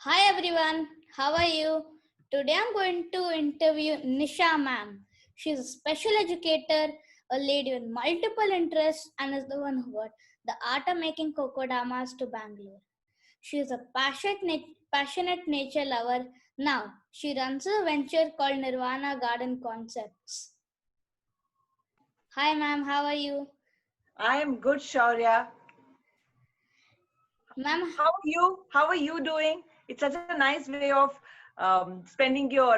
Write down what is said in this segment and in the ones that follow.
Hi everyone, how are you? Today I'm going to interview Nisha Mam. She's a special educator, a lady with multiple interests, and is the one who brought the art of making kokodamas to Bangalore. She is a passionate nature lover. Now, she runs a venture called Nirvana Garden Concepts. Hi ma'am, how are you? I am good, Shaurya. Ma'am, How are you? How are you doing? It's such a nice way of spending your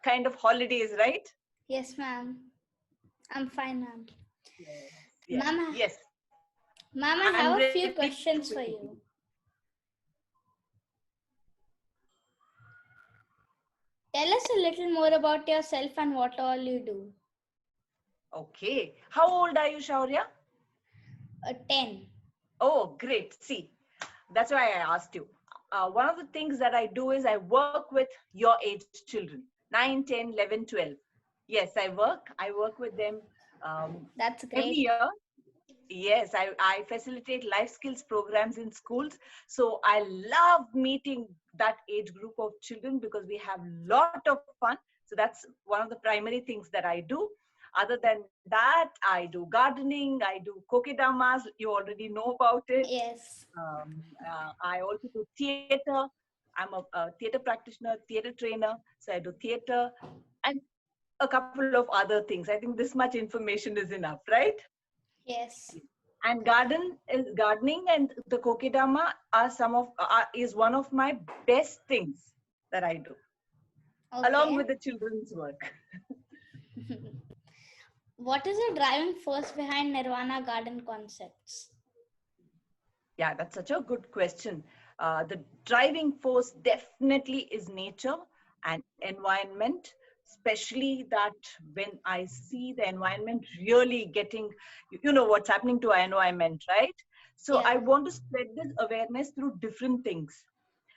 kind of holidays, right? yes ma'am, I'm fine ma'am. Yes, yes, Ma'am, yes. ma'am, I I'm have a ready few to questions for interview. you. Tell us a little more about yourself and what all you do. Okay. How old are you, Shaurya? A 10. Oh, great. See, that's why I asked you. One of the things that I do is I work with your age children, 9, 10, 11, 12. Yes, I work with them That's every great. year. Yes, I facilitate life skills programs in schools. So I love meeting that age group of children because we have a lot of fun. So that's one of the primary things that I do. Other than that, I do gardening, I do kokedamas. You already know about it. Yes. I also do theater. I'm a theater practitioner, theater trainer. So I do theater and a couple of other things. I think this much information is enough, right? Yes. And gardening and the kokedama are is one of my best things that I do along Okay. with the children's work. What is the driving force behind Nirvana Garden Concepts? Yeah, that's such a good question. The driving force definitely is nature and environment, especially that when I see the environment really getting, you know what's happening to our environment, right? So I Yeah. want to spread this awareness through different things.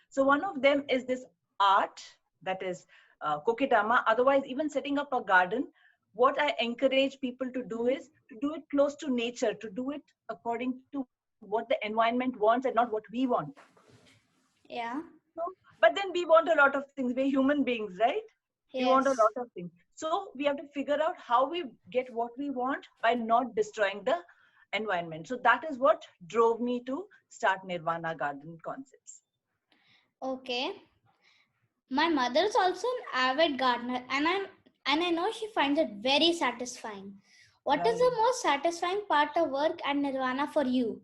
So one of them is this art, that is kokedama. Otherwise, even setting up a garden, what I encourage people to do Hmm? is to do it close to nature, to do it according to what the environment wants and not what we want. Yeah. So, but then we want a lot of things. We're human beings, right? We want a Yes. lot of things. So we have to figure out how we get what we want by not destroying the environment. So that is what drove me to start Nirvana Garden Concepts. Okay. My mother is also an avid gardener and I know she finds it very satisfying. What is the Right. most satisfying part of work at Nirvana for you?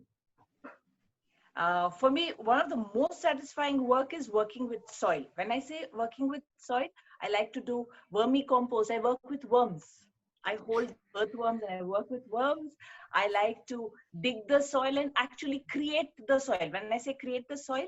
For me, one of the most satisfying work is working with soil. When I say working with soil, I like to do vermicompost. I work with worms. I hold earthworms and I work with worms. I like to dig the soil and actually create the soil. When I say create the soil,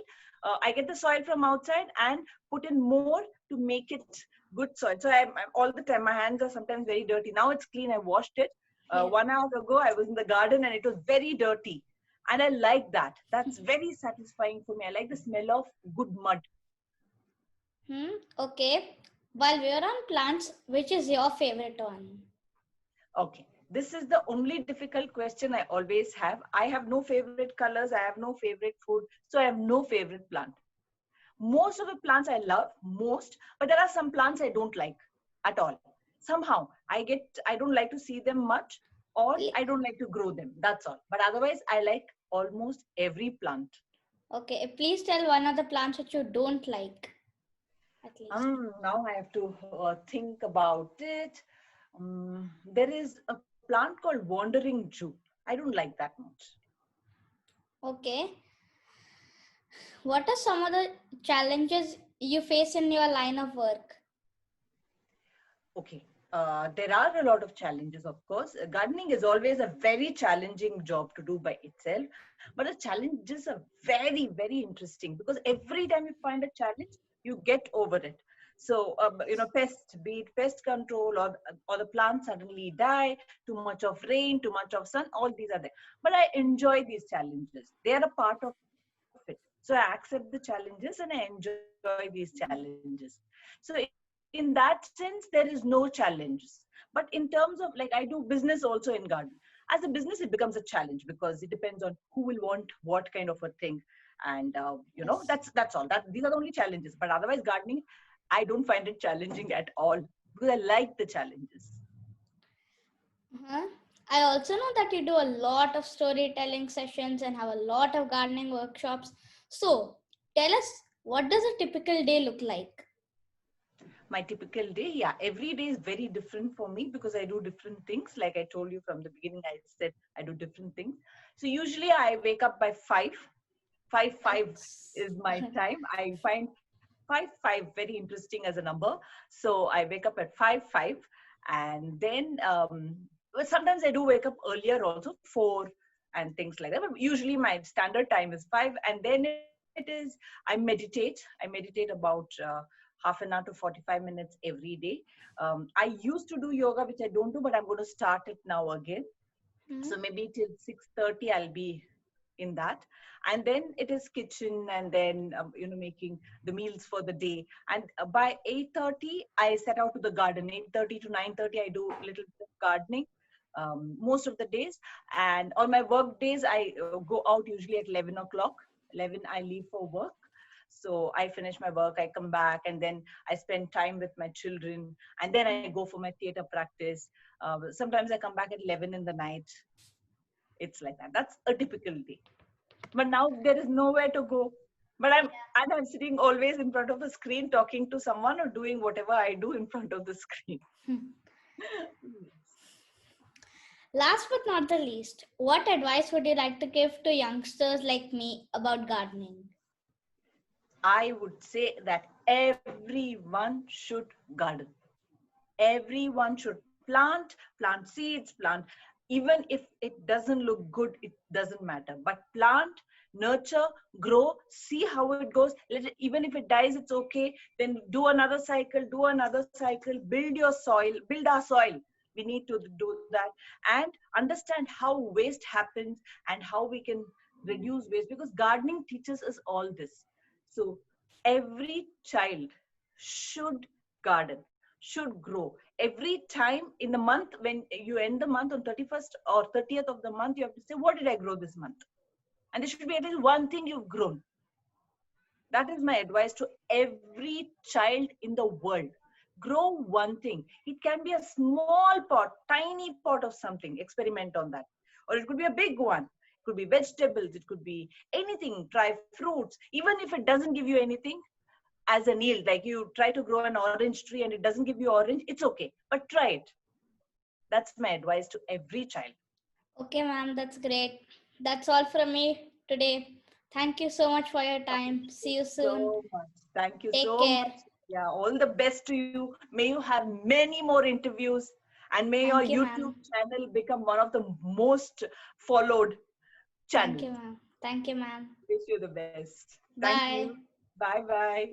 I get the soil from outside and put in more to make it good soil. So I'm all the time, my hands are sometimes very dirty. Now it's clean. I washed it. Yeah. 1 hour ago, I was in the garden and it was very dirty, and I like that. That's very satisfying for me. I like the smell of good mud. Hmm? Okay. While we are on plants, which is your favorite one? Okay, this is the only difficult question I always have. I have no favorite colors, I have no favorite food, so I have no favorite plant. Most of the plants I love most, but there are some plants I don't like at all. Somehow I don't like to see them much, or Pl- I don't like to grow them, that's all. But otherwise I like almost every plant. Okay, please tell one of the plants which you don't like, at least. Now I have to think about it. There is a plant called wandering Jew. I don't like that much. Okay. What are some of the challenges you face in your line of work? Okay. There are a lot of challenges, of course. Gardening is always a very challenging job to do by itself, but the challenges are very, very interesting because every time you find a challenge, you get over it. So, pest, be it pest control, or the plants suddenly die, too much of rain, too much of sun, all these are there. But I enjoy these challenges. They are a part of it. So I accept the challenges and I enjoy these challenges. So in that sense, there is no challenges. But in terms of, like, I do business also in garden. As a business, it becomes a challenge because it depends on who will want what kind of a thing. And Yes. that's all. That these are the only challenges. But otherwise, gardening, I don't find it challenging at all because I like the challenges. Uh-huh. I also know that you do a lot of storytelling sessions and have a lot of gardening workshops. So, tell us, what does a typical day look like? My typical day, yeah, every day is very different for me because I do different things. Like I told you from the beginning, I said I do different things. So usually I wake up by 5 That's is my time. I find 5 very interesting as a number. So I wake up at 5, and then well, sometimes I do wake up earlier also, 4 and things like that. But usually my standard time is 5, and then it is I meditate. I meditate about half an hour to 45 minutes every day. I used to do yoga, which I don't do, but I'm going to start it now again. hmm. So maybe till 6:30 I'll be in that. And then it is kitchen, and then making the meals for the day. And by 8:30 I set out to the garden. 8:30 to 9:30 I do a little bit of gardening, most of the days. And on my work days I go out usually at 11 o'clock. 11 I leave for work. So I finish my work, I come back, and then I spend time with my children, and then I go for my theater practice. Sometimes I come back at 11 in the night. It's like that. That's a typical day. But now there is nowhere to go. But I'm sitting always in front of the screen talking to someone or doing whatever I do in front of the screen. Last but not the least, what advice would you like to give to youngsters like me about gardening? I would say that everyone should garden. Everyone should plant seeds, plant. Even if it doesn't look good, it doesn't matter. But plant, nurture, grow, see how it goes. Even if it dies, it's okay. Then do another cycle, build your soil, build our soil. We need to do that and understand how waste happens and how we can reduce waste, because gardening teaches us all this. So every child should garden, should grow. Every time in the month, when you end the month on 31st or 30th of the month, you have to say, what did I grow this month? And there should be at least one thing you've grown. That is my advice to every child in the world. Grow one thing. It can be a small pot, tiny pot of something. Experiment on that. Or it could be a big one. It could be vegetables. It could be anything. Try fruits. Even if it doesn't give you anything, as a yield, like you try to grow an orange tree and it doesn't give you orange, it's okay, but try it. That's my advice to every child. Okay, ma'am, that's great. That's all from me today. Thank you so much for your Thank time. you See you soon. so much. Thank you Take so care. much. Yeah, all the best to you. May you have many more interviews, and may your Thank you, YouTube ma'am. channel become one of the most followed Thank you, channels. ma'am. Thank you, ma'am. Wish you the best. Thank you. Bye. Bye bye.